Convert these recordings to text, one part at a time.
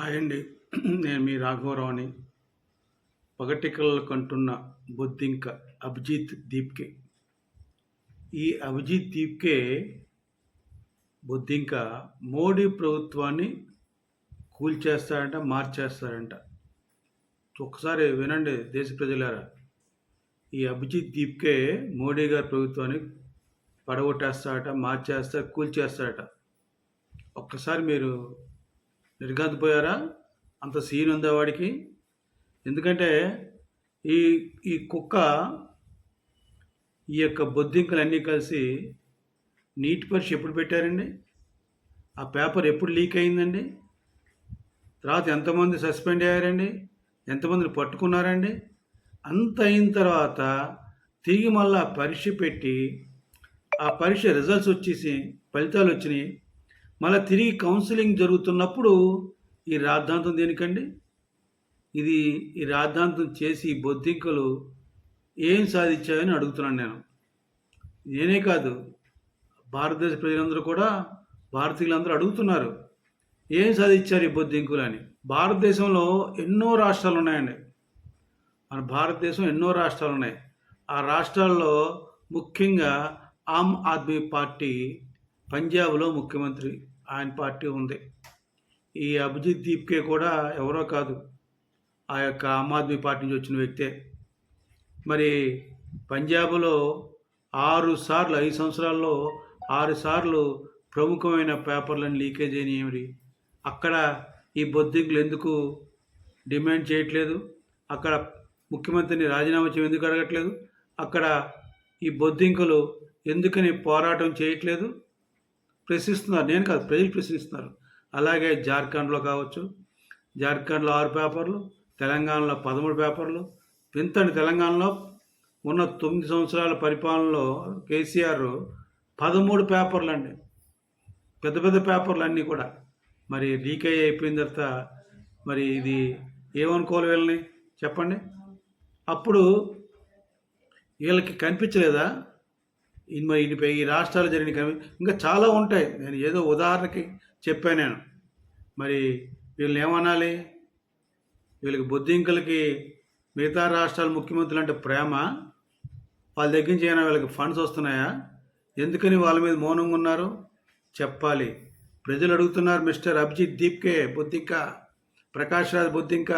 Hi అండి. నేను మీ రాఘవరావుని. పగటికలలు కంటున్న బొద్దింక అభిజిత్ దీప్కే. ఈ అభిజిత్ దీప్కే బొద్దింక మోడీ ప్రభుత్వాన్ని కూల్చేస్తాడంట, మార్చేస్తాడంట. ఒక్కసారి వినండి దేశ ప్రజలారా. ఈ అభిజిత్ దీప్కే మోడీ గారి ప్రభుత్వాన్ని పడగొట్టేస్తాడట, కూల్చేస్తాడట. ఒక్కసారి మీరు నిర్ఘాంతపోయారా? అంత సీన్ ఉందా వాడికి? ఎందుకంటే ఈ ఈ కుక్క ఈ యొక్క బొద్దింకలన్నీ కలిసి నీట్ పరీక్ష ఎప్పుడు పెట్టారండి? ఆ పేపర్ ఎప్పుడు లీక్ అయిందండి? తర్వాత ఎంతమంది సస్పెండ్ అయ్యారండి? ఎంతమందిని పట్టుకున్నారండి? అంత అయిన తర్వాత తిరిగి మళ్ళా పరీక్ష పెట్టి ఆ పరీక్ష రిజల్ట్స్ వచ్చేసి ఫలితాలు వచ్చినాయి. మళ్ళీ తిరిగి కౌన్సిలింగ్ జరుగుతున్నప్పుడు ఈ రాద్ధాంతం దేనికండి? ఈ రాద్ధాంతం చేసి బొద్దింకలు ఏం సాధించాయని అడుగుతున్నాను నేను. నేనే కాదు, భారతదేశ ప్రజలందరూ కూడా, భారతీయులందరూ అడుగుతున్నారు ఏం సాధించారు ఈ బొద్దింకులు అని. భారతదేశంలో ఎన్నో రాష్ట్రాలు ఉన్నాయండి. మన భారతదేశం ఎన్నో రాష్ట్రాలు ఉన్నాయి. ఆ రాష్ట్రాల్లో ముఖ్యంగా ఆమ్ ఆద్మీ పార్టీ పంజాబ్లో ముఖ్యమంత్రి ఆయన పార్టీ ఉంది. ఈ అభిజిత్ దీప్కే కూడా ఎవరో కాదు, ఆ యొక్క ఆమ్ ఆద్మీ పార్టీ నుంచి వచ్చిన వ్యక్తే. మరి పంజాబ్లో 6 సార్లు 5 సంవత్సరాల్లో 6 సార్లు ప్రముఖమైన పేపర్లను లీకేజ్ అయినాయి. అక్కడ ఈ బొద్దింకులు ఎందుకు డిమాండ్ చేయట్లేదు? అక్కడ ముఖ్యమంత్రిని రాజీనామా చేయడం ఎందుకు అడగట్లేదు? అక్కడ ఈ బొద్దింకులు ఎందుకని పోరాటం చేయట్లేదు? ప్రశ్నిస్తున్నారు. నేను కాదు, ప్రజలు ప్రశ్నిస్తున్నారు. అలాగే జార్ఖండ్లో కావచ్చు, జార్ఖండ్లో 6 పేపర్లు, తెలంగాణలో 13 పేపర్లు. వింతని తెలంగాణలో ఉన్న 9 సంవత్సరాల పరిపాలనలో కేసీఆర్ 13 పేపర్లు అండి, పెద్ద పెద్ద పేపర్లు అన్నీ కూడా మరి లీక్ అయిపోయిన తర్వాత మరి ఇది ఏమనుకోవాలి వీళ్ళని చెప్పండి? అప్పుడు వీళ్ళకి కనిపించలేదా? మరి ఈ రాష్ట్రాలు జరిగిన ఇంకా చాలా ఉంటాయి. నేను ఏదో ఉదాహరణకి చెప్పాను నేను. మరి వీళ్ళని ఏమనాలి? వీళ్ళకి బొద్దింకలకి మిగతా రాష్ట్రాల ముఖ్యమంత్రులు అంటే ప్రేమ? వాళ్ళ దగ్గర నుంచి అయినా వీళ్ళకి ఫండ్స్ వస్తున్నాయా? ఎందుకని వాళ్ళ మీద మౌనంగా ఉన్నారు? చెప్పాలి. ప్రజలు అడుగుతున్నారు. మిస్టర్ అభిజిత్ దీప్కే బొద్దింక, ప్రకాష్ రాజ్ బొద్దింక,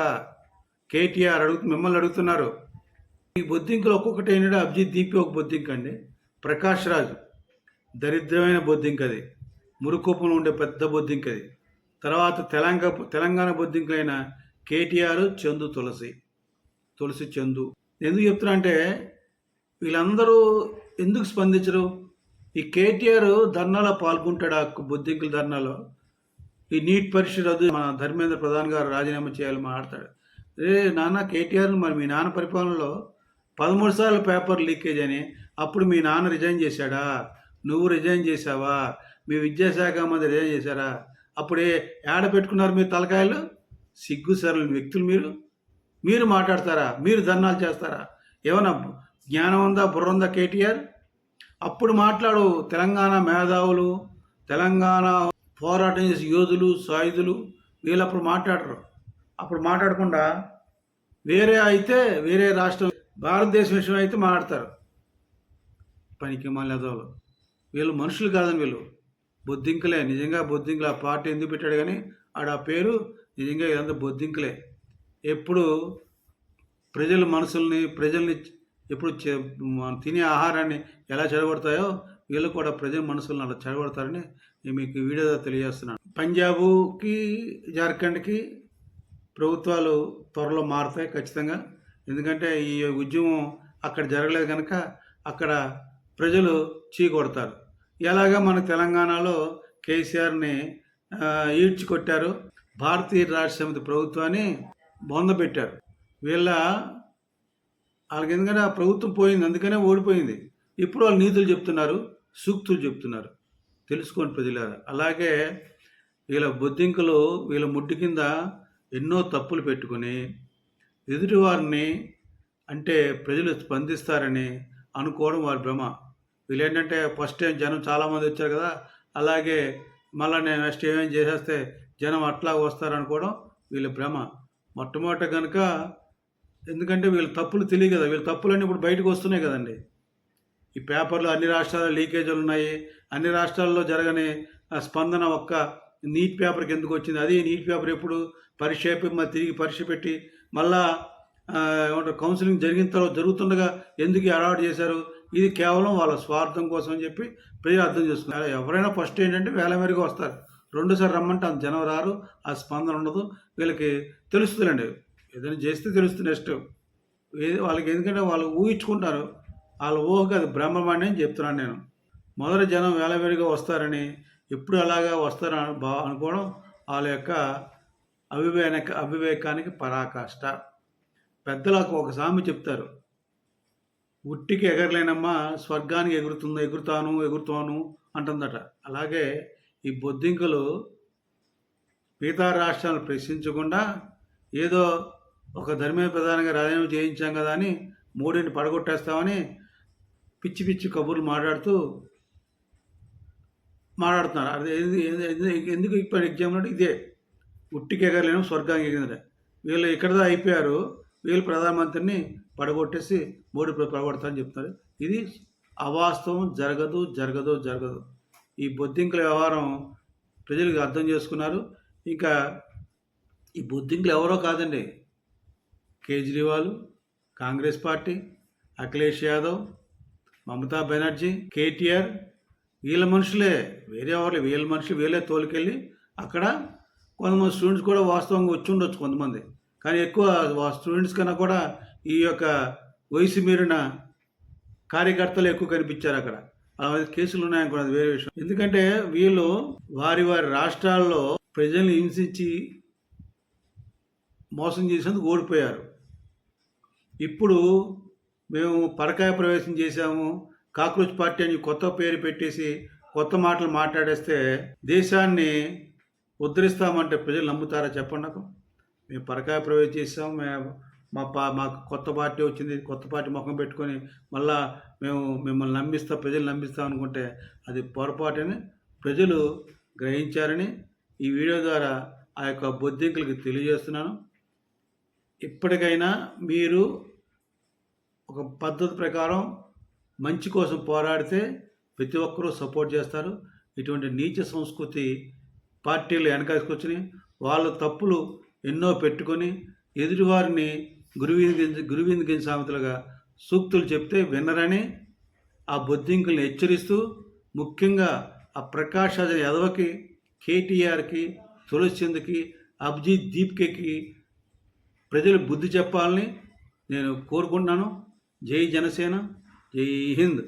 కేటీఆర్ మిమ్మల్ని అడుగుతున్నారు. ఈ బొద్దింకలు ఒక్కొక్కటి అయినాడు. అభిజిత్ దీప్కే ఒక బొద్దింక అండి. ప్రకాష్ రాజ్ దరిద్రమైన బొద్దింకది, మురుకోపంలో ఉండే పెద్ద బొద్దింకది. తర్వాత తెలంగాణ బొద్దింకలైన కేటీఆర్, తులసి చందు. ఎందుకు చెప్తున్నా అంటే వీళ్ళందరూ ఎందుకు స్పందించరు? ఈ కేటీఆర్ ధర్నాలో పాల్గొంటాడు, ఆ బొద్దింకుల ధర్నాలో. ఈ నీట్ పరీక్ష రద్దు, మన ధర్మేంద్ర ప్రధాన్ గారు రాజీనామా చేయాలని మాట్లాడతాడు. నాన్న కేటీఆర్, మరి మీ నాన్న పరిపాలనలో 13 సార్లు పేపర్ లీకేజ్ అని, అప్పుడు మీ నాన్న రిజైన్ చేశాడా? నువ్వు రిజైన్ చేసావా? మీ విద్యాశాఖ మంత్రి రిజైన్ చేశారా? అప్పుడే ఏడ పెట్టుకున్నారు మీరు తలకాయలు? సిగ్గు సరళ వ్యక్తులు మీరు మాట్లాడతారా? మీరు ధర్నాలు చేస్తారా? ఏమన్నా జ్ఞానం ఉందా, బుర్ర ఉందా కేటీఆర్? అప్పుడు మాట్లాడు. తెలంగాణ మేధావులు, తెలంగాణ పోరాటం చేసే యోధులు, సాయుధులు వీళ్ళు అప్పుడు మాట్లాడరు. అప్పుడు మాట్లాడకుండా వేరే రాష్ట్రం, భారతదేశం విషయం అయితే మాట్లాడతారు. పనికి మళ్ళీ వీళ్ళు మనుషులు కాదని, వీళ్ళు బొద్దింకలే. నిజంగా బొద్దింకలు. ఆ పార్టీ ఎందుకు పెట్టాడు కానీ ఆ పేరు నిజంగా ఇదంతా బొద్దింకలే. ఎప్పుడు ప్రజల్ని ఎప్పుడు తినే ఆహారాన్ని ఎలా చెడగొడతాయో వీళ్ళు కూడా ప్రజల మనసులను అలా చెడగొడతారని నేను మీకు వీడియో తెలియజేస్తున్నాను. పంజాబ్కి, జార్ఖండ్కి ప్రభుత్వాలు త్వరలో మారుతాయి ఖచ్చితంగా. ఎందుకంటే ఈ ఉద్యమం అక్కడ జరగలేదు కనుక అక్కడ ప్రజలు చీకొడతారు. ఎలాగా మన తెలంగాణలో కేసీఆర్ని ఈడ్చికొట్టారు, భారతీయ రాష్ట్ర సమితి ప్రభుత్వాన్ని బొందబెట్టారు. వాళ్ళకి ఎందుకంటే ఆ ప్రభుత్వం పోయింది, అందుకనే ఓడిపోయింది. ఇప్పుడు వాళ్ళు నీతులు చెప్తున్నారు, సూక్తులు చెప్తున్నారు. తెలుసుకోండి ప్రజలారా. అలాగే వీళ్ళ బొద్దింకలు వీళ్ళ ముడ్డి కింద ఎన్నో తప్పులు పెట్టుకుని ఎదుటివారిని అంటే ప్రజలు స్పందిస్తారని అనుకోవడం వారి భ్రమ. వీళ్ళు ఏంటంటే ఫస్ట్ టైం జనం చాలామంది వచ్చారు కదా, అలాగే మళ్ళీ నేను నెక్స్ట్ ఏమేం చేసేస్తే జనం అట్లా వస్తారనుకోవడం వీళ్ళ భ్రమ. మొట్టమొదట గనుక ఎందుకంటే వీళ్ళ తప్పులు తెలియదు కదా, వీళ్ళ తప్పులన్నీ ఇప్పుడు బయటకు వస్తున్నాయి కదండి. ఈ పేపర్లో అన్ని రాష్ట్రాల్లో లీకేజీలు ఉన్నాయి, అన్ని రాష్ట్రాల్లో జరగని స్పందన ఒక్క నీట్ పేపర్కి ఎందుకు వచ్చింది, అది నీట్ పేపర్ ఎప్పుడు పరీక్ష అయిపోయి మరి తిరిగి పరీక్ష పెట్టి మళ్ళా ఏమంటారు కౌన్సిలింగ్ జరిగిన తర్వాత జరుగుతుండగా ఎందుకు అలవాటు చేశారు, ఇది కేవలం వాళ్ళ స్వార్థం కోసం అని చెప్పి ప్రజలు అర్థం చేసుకున్నారు. ఎవరైనా ఫస్ట్ ఏంటంటే వేల మేరకు వస్తారు, రెండోసారి రమ్మంటే అంత జనం రారు, ఆ స్పందన ఉండదు, వీళ్ళకి తెలుస్తుందండి, ఏదైనా చేస్తే తెలుస్తుంది నెక్స్ట్ ఏది వాళ్ళకి, ఎందుకంటే వాళ్ళు ఊహించుకుంటారు, వాళ్ళ ఊహకి అది బ్రహ్మమాండం అని చెప్తున్నాను నేను. మొదటి జనం వేలవేడిగా వస్తారని, ఎప్పుడు అలాగా వస్తారని అనుకోవడం వాళ్ళ యొక్క అవివేకానికి పరాకాష్ట. పెద్దలకు ఒక సామెత చెప్తారు, ఉట్టికి ఎగరలేనమ్మా స్వర్గానికి ఎగురుతాను అంటుందట. అలాగే ఈ బొద్దింకలు మిగతా రాష్ట్రాలను ప్రశ్నించకుండా ఏదో ఒక ధర్మీయ ప్రధానంగా రాజీనామా చేయించాం కదా అని మోడీని పడగొట్టేస్తామని పిచ్చి పిచ్చి కబుర్లు మాట్లాడుతున్నారు. అది ఎందుకు ఇప్పుడు ఎగ్జామ్ అంటే ఇదే, ఉట్టికి ఎగరలేను స్వర్గానికి ఎగిరిందట. వీళ్ళు ఇక్కడదా అయిపోయారు, వీళ్ళు ప్రధానమంత్రిని పడగొట్టేసి మోడీ పడగొడతారని చెప్తున్నారు. ఇది అవాస్తవం, జరగదు. ఈ బొద్దింకల వ్యవహారం ప్రజలకు అర్థం చేసుకున్నారు. ఇంకా ఈ బొద్దింకలు ఎవరో కాదండి, కేజ్రీవాల్, కాంగ్రెస్ పార్టీ, అఖిలేష్ యాదవ్, మమతా బెనర్జీ, కేటీఆర్, వీళ్ళ మనుషులే, వేరే ఎవరు వీళ్ళ మనుషులు, వీళ్ళే తోలుకెళ్ళి అక్కడ కొంతమంది స్టూడెంట్స్ కూడా వాస్తవంగా వచ్చి ఉండొచ్చు కొంతమంది, కానీ ఎక్కువ స్టూడెంట్స్ కన్నా కూడా ఈ యొక్క వయసు మీరిన కార్యకర్తలు ఎక్కువ కనిపించారు అక్కడ. అలాగే కేసులు ఉన్నాయనుకో అది వేరే విషయం. ఎందుకంటే వీళ్ళు వారి రాష్ట్రాల్లో ప్రజల్ని హింసించి మోసం చేసేందుకు ఓడిపోయారు. ఇప్పుడు మేము పరకాయ ప్రవేశం చేశాము, కాక్రోచ్ పార్టీ అని కొత్త పేరు పెట్టేసి కొత్త మాటలు మాట్లాడేస్తే దేశాన్ని ఉద్ధరిస్తామంటే ప్రజలు నమ్ముతారా చెప్పండి నాకు. మేము పరకాయ ప్రవేశం చేసాం, మాకు కొత్త పార్టీ వచ్చింది, కొత్త పార్టీ ముఖం పెట్టుకొని మళ్ళా మేము మిమ్మల్ని ప్రజలు నమ్మిస్తాం అనుకుంటే అది పొరపాటుని ప్రజలు గ్రహించారని ఈ వీడియో ద్వారా ఆ యొక్క బొద్దింకలకి తెలియజేస్తున్నాను. ఇప్పటికైనా మీరు ఒక పద్ధతి ప్రకారం మంచి కోసం పోరాడితే ప్రతి ఒక్కరూ సపోర్ట్ చేస్తారు. ఇటువంటి నీచ సంస్కృతి పార్టీలు వెనకాసుకొచ్చి వాళ్ళ తప్పులు ఎన్నో పెట్టుకొని ఎదుటివారిని గురువింద సామెతలుగా సూక్తులు చెప్తే వినరని ఆ బొద్దింకుల్ని హెచ్చరిస్తూ, ముఖ్యంగా ఆ ప్రకాష్ రాజ్ యాదవ్కి, కేటీఆర్కి, తులసి చంద్కి, అభిజిత్ దీప్కేకి ప్రజలు బుద్ధి చెప్పాలని నేను కోరుకుంటున్నాను. జై జనసేన, జై హింద్.